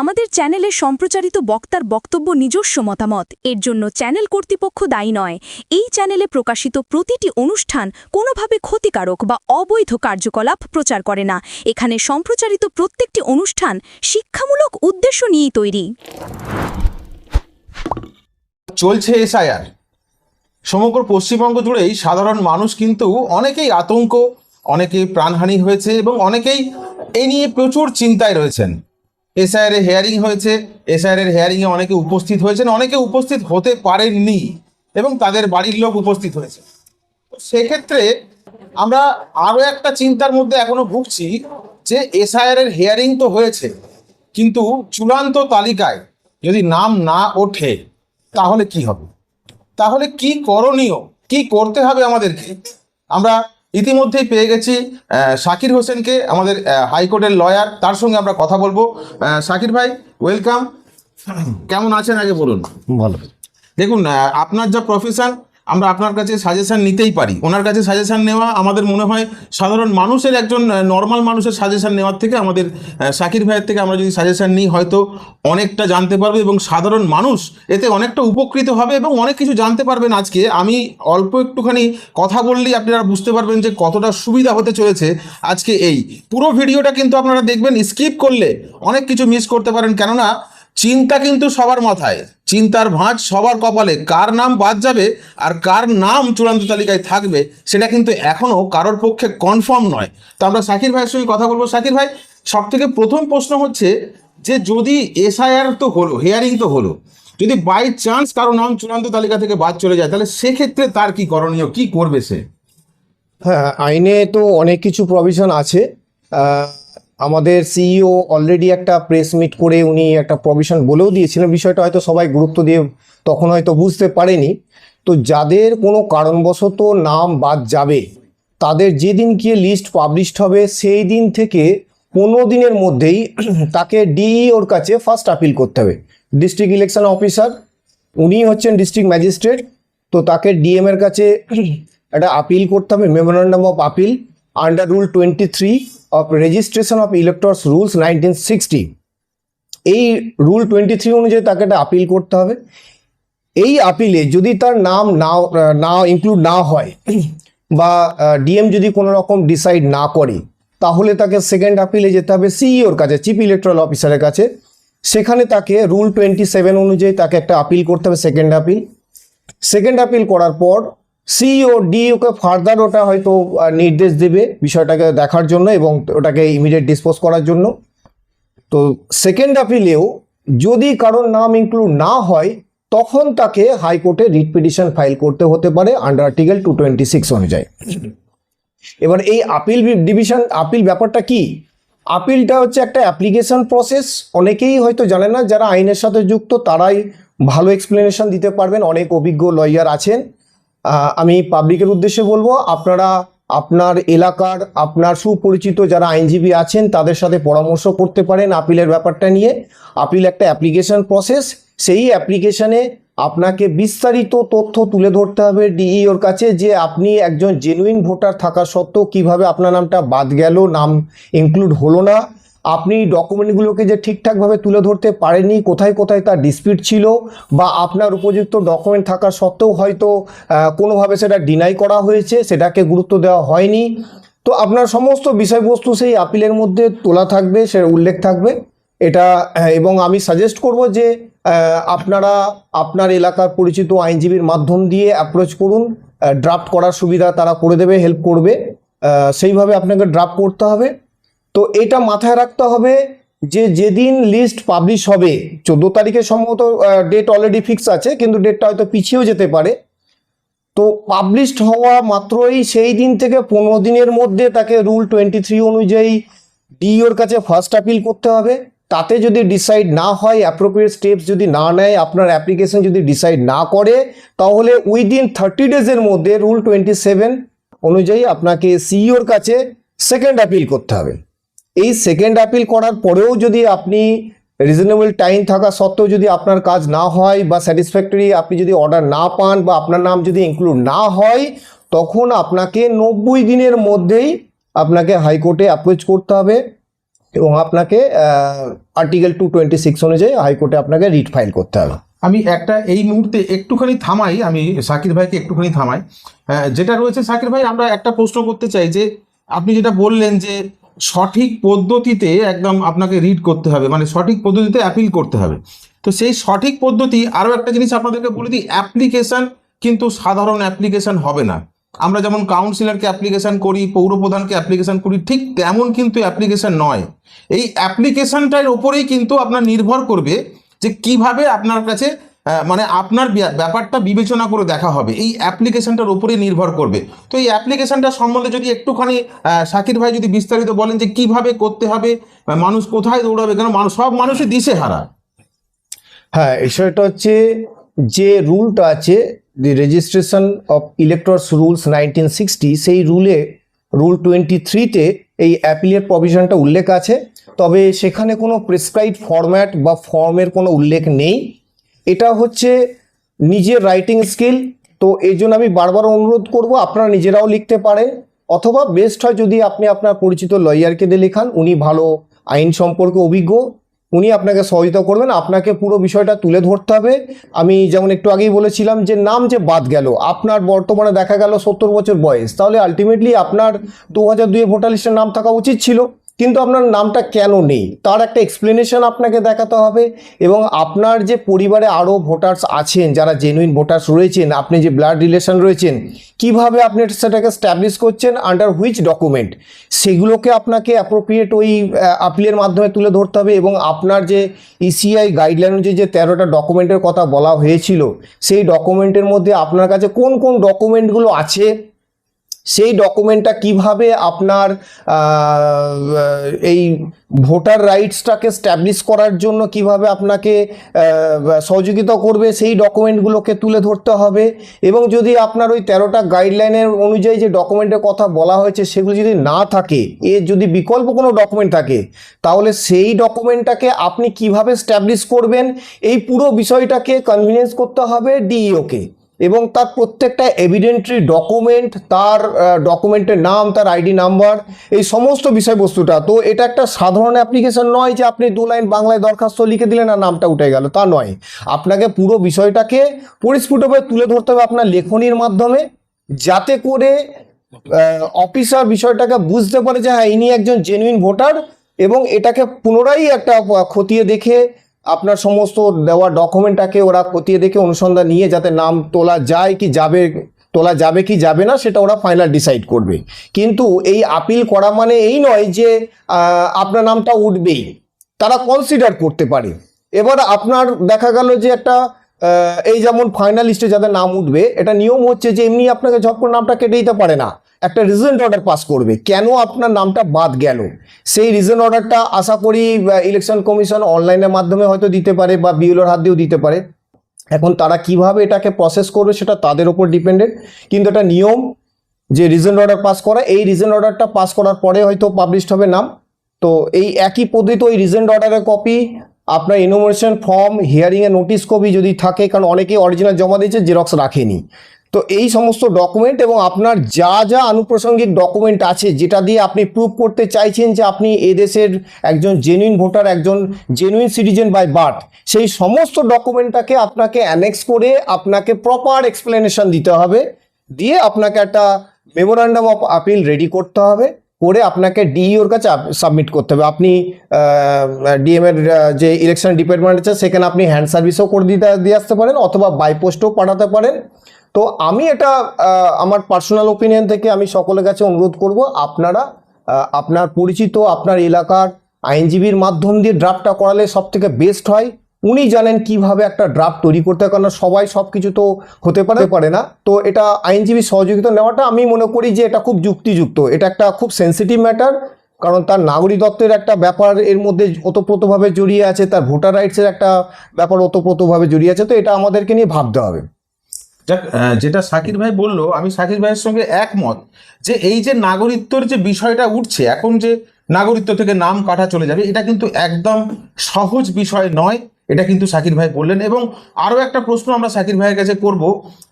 আমাদের চ্যানেলে সম্প্রচারিত বক্তার বক্তব্য নিজস্ব মতামত, এর জন্য চ্যানেল কর্তৃপক্ষ দায়ী নয়। এই চ্যানেলে প্রকাশিত প্রতিটি অনুষ্ঠান কোনোভাবে ক্ষতিকারক বা অবৈধ কার্যকলাপ প্রচার করে না। এখানে সম্প্রচারিত প্রত্যেকটি অনুষ্ঠান শিক্ষামূলক উদ্দেশ্য নিয়েই তৈরি। চলছে এসআইআর। সমগ্র পশ্চিমবঙ্গ জুড়েই সাধারণ মানুষ কিন্তু অনেকেই আতঙ্ক, অনেকে প্রাণহানি হয়েছে এবং অনেকেই এই নিয়ে প্রচুর চিন্তায় রয়েছেন। এসআইআর এর হেয়ারিং হয়েছে, এসআইআর এর হেয়ারিংয়ে অনেকে উপস্থিত হয়েছেন, অনেকে উপস্থিত হতে পারেননি এবং তাদের বাড়ির লোক উপস্থিত হয়েছে। সেক্ষেত্রে আমরা আরও একটা চিন্তার মধ্যে এখনো ভুগছি যে এসআইআর এর হেয়ারিং তো হয়েছে, কিন্তু চূড়ান্ত তালিকায় যদি নাম না ওঠে তাহলে কি হবে, তাহলে কি করণীয়, কি করতে হবে আমাদেরকে। আমরা ইতিমধ্যেই পেয়ে গেছি শাকির হোসেনকে, আমাদের হাইকোর্টের লয়ার, তার সঙ্গে আমরা কথা বলবো। শাকির ভাই, ওয়েলকাম। কেমন আছেন আগে বলুন। ভালো। দেখুন, আপনার যা প্রফেশন, আমরা আপনার কাছে সাজেশন নিতেই পারি। ওনার কাছে সাজেশন নেওয়া আমাদের মনে হয় সাধারণ মানুষের, একজন নর্মাল মানুষের সাজেশন নেওয়ার থেকে আমাদের শাকির ভাইয়ের থেকে আমরা যদি সাজেশন নিই হয়তো অনেকটা জানতে পারবে এবং সাধারণ মানুষ এতে অনেকটা উপকৃত হবে এবং অনেক কিছু জানতে পারবেন। আজকে আমি অল্প একটুখানি কথা বললেই আপনারা বুঝতে পারবেন যে কতটা সুবিধা হতে চলেছে আজকে। এই পুরো ভিডিওটা কিন্তু আপনারা দেখবেন, স্কিপ করলে অনেক কিছু মিস করতে পারেন। কেননা চিন্তা কিন্তু সবার মাথায়, চিন্তার ভাঁজ সবার কপালে। কার নাম বাদ যাবে আর কার নাম চূড়ান্ত তালিকায় থাকবে সেটা কিন্তু এখনও কারোর পক্ষে কনফার্ম নয়। তো আমরা শাকির ভাইয়ের সঙ্গে কথা বলবো। শাকির ভাই, সব থেকে প্রথম প্রশ্ন হচ্ছে যে যদি এসআইআর তো হলো, হেয়ারিং তো হলো, যদি বাই চান্স কারো নাম চূড়ান্ত তালিকা থেকে বাদ চলে যায় তাহলে সেক্ষেত্রে তার কি করণীয়, কি করবে সে? হ্যাঁ, আইনে তো অনেক কিছু প্রভিশন আছে। আমাদের সিইও অলরেডি একটা প্রেস মিট করে উনি একটা প্রভিশন বলেও দিয়েছিলেন। বিষয়টা হয়তো সবাই গুরুত্ব দিয়ে তখন হয়তো বুঝতে পারেনি। তো যাদের কোনো কারণবশত নাম বাদ যাবে তাদের যেদিন গিয়ে লিস্ট পাবলিশড হবে সেই দিন থেকে 15 দিনের মধ্যেই তাকে ডিইওর কাছে ফার্স্ট আপিল করতে হবে। ডিস্ট্রিক্ট ইলেকশন অফিসার উনি হচ্ছেন ডিস্ট্রিক্ট ম্যাজিস্ট্রেট, তো তাকে ডিএম এর কাছে একটা আপিল করতে হবে, memorandum of appeal under rule 23 of registration of electors rules 1960। এই রুল 23 অনুযায়ী তাকে একটা আপিল করতে হবে। এই আপিলে যদি তার নাম না ইনক্লুড না হয় বা ডিএম যদি কোনো রকম ডিসাইড না করে তাহলে তাকে সেকেন্ড আপিলে যেতে হবে সিইওর কাছে, চিফ ইলেকট্রাল অফিসারের কাছে। সেখানে তাকে রুল 27 অনুযায়ী তাকে একটা আপিল করতে হবে, সেকেন্ড আপিল করার পর সিইও ডিইওকে ফার্দার ওটা হয়তো নির্দেশ দেবে বিষয়টাকে দেখার জন্য এবং ওটাকে ইমিডিয়েট ডিসপোজ করার জন্য। তো সেকেন্ড আপিলেও যদি কারোর নাম ইনক্লুড না হয় তখন তাকে হাইকোর্টে রিট পিটিশন ফাইল করতে হতে পারে আন্ডার আর্টিকেল 226 অনুযায়ী। এবার এই আপিল ব্যাপারটা কি? আপিলটা হচ্ছে একটা অ্যাপ্লিকেশন প্রসেস। অনেকেই হয়তো জানে না, যারা আইনের সাথে যুক্ত তারাই ভালো এক্সপ্লেনেশন দিতে পারবেন, অনেক অভিজ্ঞ লয়ার আছেন। আমি পাবলিকের উদ্দেশ্যে বলবো, আপনারা আপনার এলাকার আপনার সুপরিচিত যারা আইনজীবী আছেন তাদের সাথে পরামর্শ করতে পারেন আপিলের ব্যাপারটা নিয়ে। আপিল একটা অ্যাপ্লিকেশন প্রসেস, সেই অ্যাপ্লিকেশনে আপনাকে বিস্তারিত তথ্য তুলে ধরতে হবে ডিইওর কাছে যে আপনি একজন জেনুইন ভোটার থাকা সত্ত্বেও কিভাবে আপনার নামটা বাদ গেল, নাম ইনক্লুড হলো না, আপনি ডকুমেন্টগুলোকে যে ঠিকঠাকভাবে তুলে ধরতে পারেননি, কোথায় কোথায় তার ডিসপিউট ছিল, বা আপনার উপযুক্ত ডকুমেন্ট থাকা সত্ত্বেও হয়তো কোনোভাবে সেটা ডিনাই করা হয়েছে, সেটাকে গুরুত্ব দেওয়া হয়নি। তো আপনার সমস্ত বিষয়বস্তু সেই আপিলের মধ্যে তোলা থাকবে, সে উল্লেখ থাকবে এটা। এবং আমি সাজেস্ট করব যে আপনারা আপনার এলাকার পরিচিত আইনজীবীর মাধ্যম দিয়ে অ্যাপ্রোচ করুন, ড্রাফট করার সুবিধা তারা করে দেবে, হেল্প করবে, সেইভাবে আপনাকে ড্রাফট করতে হবে। তো এটা মাথায় রাখতে হবে যে যেদিন লিস্ট পাবলিশ হবে, 14 তারিখে সম্ভবত ডেট অলরেডি ফিক্স আছে, কিন্তু ডেটটা হয়তো পিছিয়েও যেতে পারে। তো পাবলিশড হওয়া মাত্রই সেই দিন থেকে 15 দিনের মধ্যে তাকে রুল 23 অনুযায়ী ডিইওর কাছে ফার্স্ট আপিল করতে হবে। তাতে যদি ডিসাইড না হয়, অ্যাপ্রোপ্রিয়েট স্টেপস যদি না নেয়, আপনার অ্যাপ্লিকেশন যদি ডিসাইড না করে, তাহলে উইদিন 30 ডেজের মধ্যে রুল 27 অনুযায়ী আপনাকে সিইওর কাছে সেকেন্ড আপিল করতে হবে। এই সেকেন্ড আপিল করার পরেও যদি আপনি রিজনেবল টাইম থাকা সত্ত্বেও যদি আপনার কাজ না হয় বা স্যাটিসফ্যাক্টরি আপনি যদি অর্ডার না পান বা আপনার নাম যদি ইনক্লুড না হয়, তখন আপনাকে 90 দিনের মধ্যেই আপনাকে হাইকোর্টে অ্যাপ্রোচ করতে হবে। এবং আপনাকে আর্টিকেল 226 অনুযায়ী হাইকোর্টে আপনাকে রিট ফাইল করতে হবে। আমি একটা এই মুহূর্তে একটুখানি থামাই, আমি শাকির ভাইকে একটুখানি থামাই। যেটা রয়েছে শাকির ভাই, আমরা একটা প্রশ্ন করতে চাই যে আপনি যেটা বললেন যে সঠিক পদ্ধতিতে একদম আপনাকে রিড করতে হবে, মানে সঠিক পদ্ধতিতে অ্যাপিল করতে হবে। তো সেই সঠিক পদ্ধতি, আরও একটা জিনিস আপনাদেরকে বলে দিই, অ্যাপ্লিকেশন কিন্তু সাধারণ অ্যাপ্লিকেশন হবে না। আমরা যেমন কাউন্সিলরকে অ্যাপ্লিকেশন করি, পৌরপ্রধানকে অ্যাপ্লিকেশন করি, ঠিক তেমন কিন্তু অ্যাপ্লিকেশন নয়। এই অ্যাপ্লিকেশনটার ওপরেই কিন্তু আপনার নির্ভর করবে যে কিভাবে আপনার কাছে মানে আপনার ব্যাপারটা বিবেচনা করে দেখা হবে, এই অ্যাপ্লিকেশনটার উপরে নির্ভর করবে। তো এই অ্যাপ্লিকেশনটা সম্বন্ধে যদি একটুখানি শাকির ভাই যদি বিস্তারিত বলেন যে কিভাবে করতে হবে, মানুষ কোথায় দৌড়াবে, কেন সব মানুষই দিশেহারা। হ্যাঁ, বিষয়টা হচ্ছে যে রুলটা আছে, দি রেজিস্ট্রেশন অফ ইলেক্টরস রুলস 1960, সেই রুল 23-তে এই অ্যাপিলের প্রভিশনটা উল্লেখ আছে। তবে সেখানে কোনো প্রেসক্রাইব ফরম্যাট বা ফর্মের কোনো উল্লেখ নেই। এটা হচ্ছে নিজের রাইটিং স্কিল। তো এই জন্য আমি বারবার অনুরোধ করব, আপনারা নিজেরাও লিখতে পারেন, অথবা বেস্ট হয় যদি আপনি আপনার পরিচিত লয়ারকে দিয়ে লেখান, উনি ভালো আইন সম্পর্কে অভিজ্ঞ, উনি আপনাকে সহযোগিতা করবেন। আপনাকে পুরো বিষয়টা তুলে ধরতে হবে। আমি যেমন একটু আগেই বলেছিলাম যে নাম যে বাদ গেল, আপনার বর্তমানে দেখা গেল 70 বছর বয়স, তাহলে আলটিমেটলি আপনার 2002 ভোটার লিস্টের নাম থাকা উচিত ছিল, কিন্তু আপনার নামটা কেন নেই তার একটা এক্সপ্লেনেশন আপনাকে দেখাতে হবে। এবং আপনার যে পরিবারে আরও ভোটার্স আছেন, যারা জেনুইন ভোটার্স রয়েছেন, আপনি যে ব্লাড রিলেশন রয়েছেন, কিভাবে আপনি সেটাকে স্ট্যাবলিশ করছেন, আন্ডার হুইচ ডকুমেন্ট, সেগুলোকে আপনাকে অ্যাপ্রোপ্রিয়েট ওই আপিলের মাধ্যমে তুলে ধরতে হবে। এবং আপনার যে ইসিআই গাইডলাইন অনুযায়ী যে 13টা ডকুমেন্টের কথা বলা হয়েছিল, সেই ডকুমেন্টের মধ্যে আপনার কাছে কোন কোন ডকুমেন্টগুলো আছে, সেই ডকুমেন্টটা কিভাবে আপনার এই ভোটার রাইটসটাকে স্ট্যাবলিশ করার জন্য কিভাবে আপনাকে সহযোগিতা করবে, সেই ডকুমেন্টগুলোকে তুলে ধরতে হবে। এবং যদি আপনার ওই 13টা গাইডলাইনের অনুযায়ী যে ডকুমেন্টের কথা বলা হয়েছে সেগুলো যদি না থাকে, এর যদি বিকল্প কোনো ডকুমেন্ট থাকে, তাহলে সেই ডকুমেন্টটাকে আপনি কিভাবে স্ট্যাবলিশ করবেন, এই পুরো বিষয়টাকে কনভিনিয়েন্স করতে হবে ডিইওকে। এবং তার প্রত্যেকটা এভিডেন্টারি ডকুমেন্ট, তার ডকুমেন্টের নাম, তার আইডি নাম্বার, এই সমস্ত বিষয়বস্তুটা। তো এটা একটা সাধারণ অ্যাপ্লিকেশন নয় যে আপনি 2 লাইন বাংলায় দরখাস্ত লিখে দিলেন আর নামটা উঠে গেল, তা নয়। আপনাকে পুরো বিষয়টাকে পরিস্ফুটভাবে তুলে ধরতে হবে আপনার লেখনীর মাধ্যমে, যাতে করে অফিসার বিষয়টাকে বুঝতে পারে যে হ্যাঁ, ইনি একজন জেনুইন ভোটার, এবং এটাকে পুনরায় একটা খতিয়ে দেখে আপনার সমস্ত দেওয়া ডকুমেন্টটাকে ওরা খতিয়ে দেখে অনুসন্ধান নিয়ে যাতে নাম তোলা যায় কি যাবে, তোলা যাবে কি যাবে না, সেটা ওরা ফাইনাল ডিসাইড করবে। কিন্তু এই আপিল করা মানে এই নয় যে আপনার নামটা উঠবেই, তারা কনসিডার করতে পারে। এবার আপনার দেখা গেল যে একটা এই যেমন ফাইনাল লিস্টে যাদের নাম উঠবে, এটা নিয়ম হচ্ছে যে এমনি আপনাকে ঝপ করে নামটা কেটে দিতে পারে না, একটা রিজেন্ট অর্ডার পাস করবে কেন আপনার নামটা বাদ গেল। সেই রিজেন্ট অর্ডারটা আশা করি ইলেকশন কমিশন অনলাইনের মাধ্যমে হয়তো দিতে পারে বা বিএলওর হাত দিয়েও দিতে পারে। এখন তারা কিভাবে এটাকে প্রসেস করবে সেটা তাদের উপর ডিপেন্ডেন্ট, কিন্তু এটা নিয়ম যে রিজেন্ট অর্ডার পাস করা। এই রিজেন্ট অর্ডারটা পাস করার পরে হয়তো পাবলিশড হবে নাম। তো এই একই পদ্ধতিতে ওই রিজেন্ট অর্ডারের কপি, আপনার ইনোমিনেশন ফর্ম, হিয়ারিংয়ের নোটিশ কপি যদি থাকে, কারণ অনেকেই অরিজিনাল জমা দিয়েছে, জেরক্স রাখেনি, তো এই সমস্ত ডকুমেন্ট এবং আপনার যা যা আনুপ্রাসঙ্গিক ডকুমেন্ট আছে যেটা দিয়ে আপনি প্রুভ করতে চাইছেন যে আপনি এদেশের একজন জেনুইন ভোটার, একজন জেনুইন সিটিজেন বাই বার্থ, সেই সমস্ত ডকুমেন্টটাকে আপনাকে অ্যানেক্স করে আপনাকে প্রপার এক্সপ্লেনেশন দিতে হবে, দিয়ে আপনাকে একটা মেমোরান্ডাম অফ আপিল রেডি করতে হবে, করে আপনাকে ডিইওর কাছে সাবমিট করতে হবে। আপনি ডিএম এর যে ইলেকশন ডিপার্টমেন্ট আছে সেখানে আপনি হ্যান্ড সার্ভিসও করে দিয়ে আসতে পারেন, অথবা বাই পোস্টও পাঠাতে পারেন। তো আমি এটা আমার পার্সোনাল ওপিনিয়ন থেকে আমি সকলের কাছে অনুরোধ করব, আপনারা আপনার পরিচিত আপনার এলাকার আইনজীবীর মাধ্যম দিয়ে ড্রাফটটা করালে সব থেকে বেস্ট হয়। উনি জানেন কিভাবে একটা ড্রাফট তৈরি করতে হয়, কারণ সবাই সব কিছু তো হতে পারে না। তো এটা আইনজীবীর সহযোগিতা নেওয়াটা আমি মনে করি যে এটা খুব যুক্তিযুক্ত। এটা একটা খুব সেন্সিটিভ ম্যাটার, কারণ তার নাগরিকত্বের একটা ব্যাপার এর মধ্যে ওতপ্রোতভাবে জড়িয়ে আছে, তার ভোটার রাইটসের একটা ব্যাপার ওতপ্রোতভাবে জড়িয়ে আছে। তো এটা আমাদেরকে নিয়ে ভাবতে হবে। যাক, যেটা শাকির ভাই বললো, আমি শাকির ভাইয়ের সঙ্গে একমত যে এই যে নাগরিকত্বের যে বিষয়টা উঠছে এখন, যে নাগরিকত্ব থেকে নাম কাটা চলে যাবে, এটা কিন্তু একদম সহজ বিষয় নয়। এটা কিন্তু শাকির ভাই বললেন। এবং আরও একটা প্রশ্ন আমরা শাকির ভাইয়ের কাছে করব,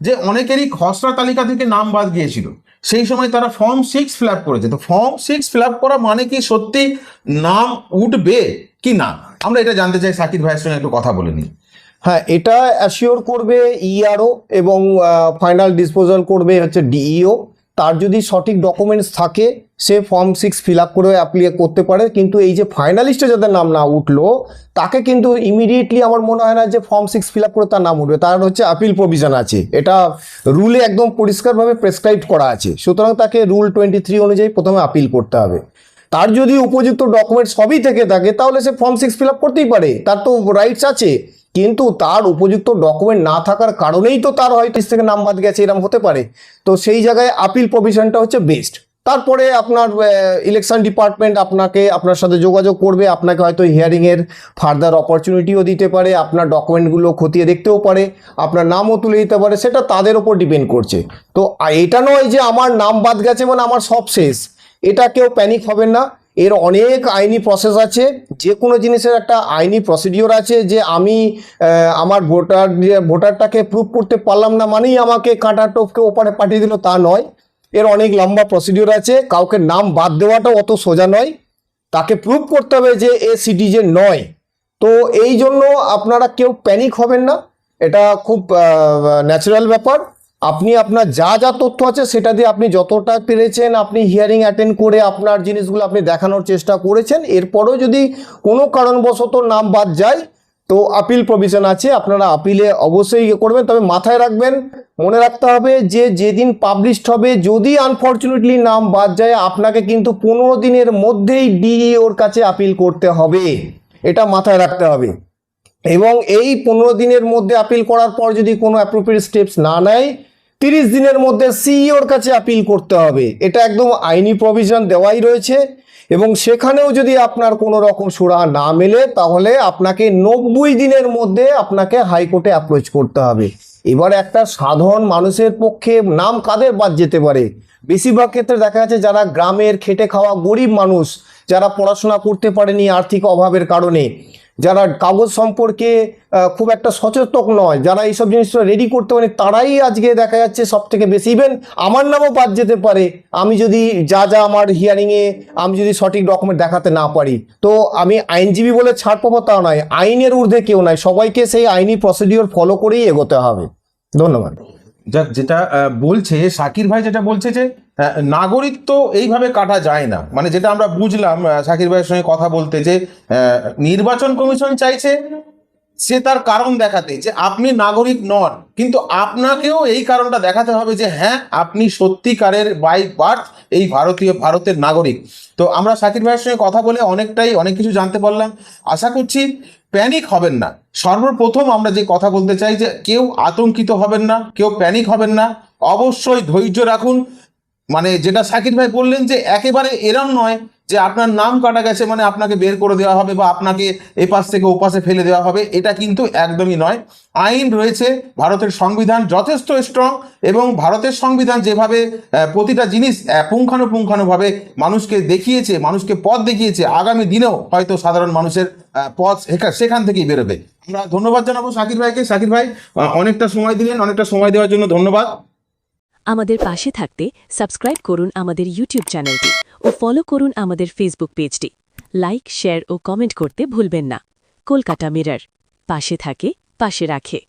যে অনেকেরই খসড়া তালিকা থেকে নাম বাদ গিয়েছিল, সেই সময় তারা ফর্ম 6 ফিল আপ করেছে। তো ফর্ম 6 ফিল আপ করা মানে কি সত্যি নাম উঠবে কি না, আমরা এটা জানতে চাই, শাকির ভাইয়ের সঙ্গে একটু কথা বলে নিই। হ্যাঁ, এটা অ্যাসিওর করবে ইআরও এবং ফাইনাল ডিসপোজাল করবে হচ্ছে ডিইও। তার যদি সঠিক ডকুমেন্টস থাকে সে ফর্ম 6 ফিল আপ করে অ্যাপ্লাই করতে পারে। কিন্তু এই যে ফাইনালিস্টে যাদের নাম না উঠলো তাকে কিন্তু ইমিডিয়েটলি আমার মনে হয় না যে ফর্ম 6 ফিল আপ করে তার নাম উঠবে, তার হচ্ছে আপিল প্রভিশন আছে, এটা রুলে একদম পরিষ্কারভাবে প্রেসক্রাইব করা আছে। সুতরাং তাকে রুল 23 অনুযায়ী প্রথমে আপিল করতে হবে। তার যদি উপযুক্ত ডকুমেন্ট সবই থেকে থাকে তাহলে সে ফর্ম 6 ফিল আপ করতেই পারে, তার তো রাইটস আছে। কিন্তু তার উপযুক্ত ডকুমেন্ট না থাকার কারণেই তো তার হয়তো লিস্ট থেকে নাম বাদ গেছে, এরকম হতে পারে। তো সেই জায়গায় আপিল প্রভিশনটা হচ্ছে বেস্ট। তারপরে আপনার ইলেকশন ডিপার্টমেন্ট আপনার সাথে যোগাযোগ করবে, আপনাকে হয়তো হিয়ারিংয়ের ফার্দার অপরচুনিটিও দিতে পারে, আপনার ডকুমেন্টগুলো খতিয়ে দেখতেও পারে, আপনার নামও তুলে দিতে পারে, সেটা তাদের ওপর ডিপেন্ড করছে। তো এটা নয় যে আমার নাম বাদ গেছে মানে আমার সব শেষ, এটা কেউ প্যানিক হবেন না। এর অনেক আইনি প্রসেস আছে, যে কোনো জিনিসের একটা আইনি প্রসিডিওর আছে। যে আমি আমার ভোটারটাকে প্রুভ করতে পারলাম না মানেই আমাকে কাঁটা টোপকে ওপারে পাঠিয়ে দিল, তা নয়। এর অনেক লম্বা প্রসিডিওর আছে, কাউকে নাম বাদ দেওয়াটাও অত সোজা নয়, তাকে প্রুভ করতে হবে যে এ সিটিজেন নয়। তো এই জন্য আপনারা কেউ প্যানিক হবেন না, এটা খুব ন্যাচারাল ব্যাপার। আপনি আপনার যা যা তথ্য আছে সেটা দিয়ে আপনি যতটা পেরেছেন আপনি হিয়ারিং অ্যাটেন্ড করে আপনার জিনিসগুলো আপনি দেখানোর চেষ্টা করেছেন। এরপরেও যদি কোনো কারণবশত নাম বাদ যায় তো আপিল প্রভিশন আছে, আপনারা আপিলে অবশ্যই করবেন। তবে মাথায় রাখবেন, মনে রাখতে হবে যে যেদিন পাবলিশড হবে যদি আনফর্চুনেটলি নাম বাদ যায় আপনাকে কিন্তু 15 দিনের মধ্যেই ডিইওর কাছে আপিল করতে হবে, এটা মাথায় রাখতে হবে। এবং এই 15 দিনের মধ্যে আপিল করার পর যদি কোনো অ্যাপ্রোপ্রিয়েট স্টেপস না নেয় 30 দিনের মধ্যে সিইওর কাছে আপিল করতে হবে। এটা একদম আইনি প্রভিশন দেওয়াই রয়েছে। এবং সেখানেও যদি আপনার কোনো রকম সুরাহা না মেলে তাহলে আপনাকে 90 দিনের মধ্যে আপনাকে হাইকোর্টে অ্যাপ্রোচ করতে হবে। এবার একটা সাধারণ মানুষের পক্ষে নাম কাদের বাদ যেতে পারে? বেশিরভাগ ক্ষেত্রে দেখা যাচ্ছে যারা গ্রামের খেটে খাওয়া গরিব মানুষ, যারা পড়াশোনা করতে পারেনি আর্থিক অভাবের কারণে, যারা কাগজ সম্পর্কে খুব একটা সচেতন নয়, যারা এইসব জিনিসটা রেডি করতে পারে, তারাই আজকে দেখা যাচ্ছে সব থেকে বেশি। ইভেন আমার নামও বাদ যেতে পারে আমি যদি যা আমার হিয়ারিংয়ে আমি যদি সঠিক ডকুমেন্ট দেখাতে না পারি। তো আমি আইনজীবী বলে ছাড় পাবো তা নয়, আইনের ঊর্ধ্বে কেউ নয়, সবাইকে সেই আইনি প্রসিডিওর ফলো করেই এগোতে হবে। ধন্যবাদ। যাক, যেটা বলছে শাকির ভাই, যেটা বলছে যে নাগরিকত্ব এইভাবে কাটা যায় না, মানে যেটা আমরা বুঝলাম শাকির ভাইয়ের সঙ্গে কথা বলতে, যে নির্বাচন কমিশন চাইছে সে তার কারণ দেখাতে যে আপনি নাগরিক নন, কিন্তু আপনাকেও এই কারণটা দেখাতে হবে যে হ্যাঁ আপনি সত্যিকারের বাই বার্থ এই ভারতের নাগরিক। তো আমরা শাকির ভাইয়ের সঙ্গে কথা বলে অনেক কিছু জানতে পারলাম। আশা করছি প্যানিক হবেন না। সর্বপ্রথম আমরা যে কথা বলতে চাই যে কেউ আতঙ্কিত হবেন না, কেউ প্যানিক হবেন না, অবশ্যই ধৈর্য রাখুন। মানে যেটা শাকির ভাই বললেন যে একেবারে এরম নয় যে আপনার নাম কাটা গেছে মানে আপনাকে বের করে দেওয়া হবে বা আপনাকে এপাশ থেকে ওপাশে ফেলে দেওয়া হবে, এটা কিন্তু একদমই নয়। আইন রয়েছে, ভারতের সংবিধান যথেষ্ট স্ট্রং, এবং ভারতের সংবিধান যেভাবে প্রতিটা জিনিস পুঙ্খানুপুঙ্খানুভাবে মানুষকে দেখিয়েছে, মানুষকে পথ দেখিয়েছে, আগামী দিনেও হয়তো সাধারণ মানুষের পথ সেখান থেকেই বেরোবে। আমরা ধন্যবাদ জানাবো শাকির ভাইকে। শাকির ভাই অনেকটা সময় দিলেন, অনেকটা সময় দেওয়ার জন্য ধন্যবাদ। আমাদের পাশে থাকতে সাবস্ক্রাইব করুন আমাদের ইউটিউব চ্যানেলটি ও ফলো করুন আমাদের ফেসবুক পেজটি। লাইক, শেয়ার ও কমেন্ট করতে ভুলবেন না। কলকাতা মিরর, পাশে থাকে, পাশে রাখে।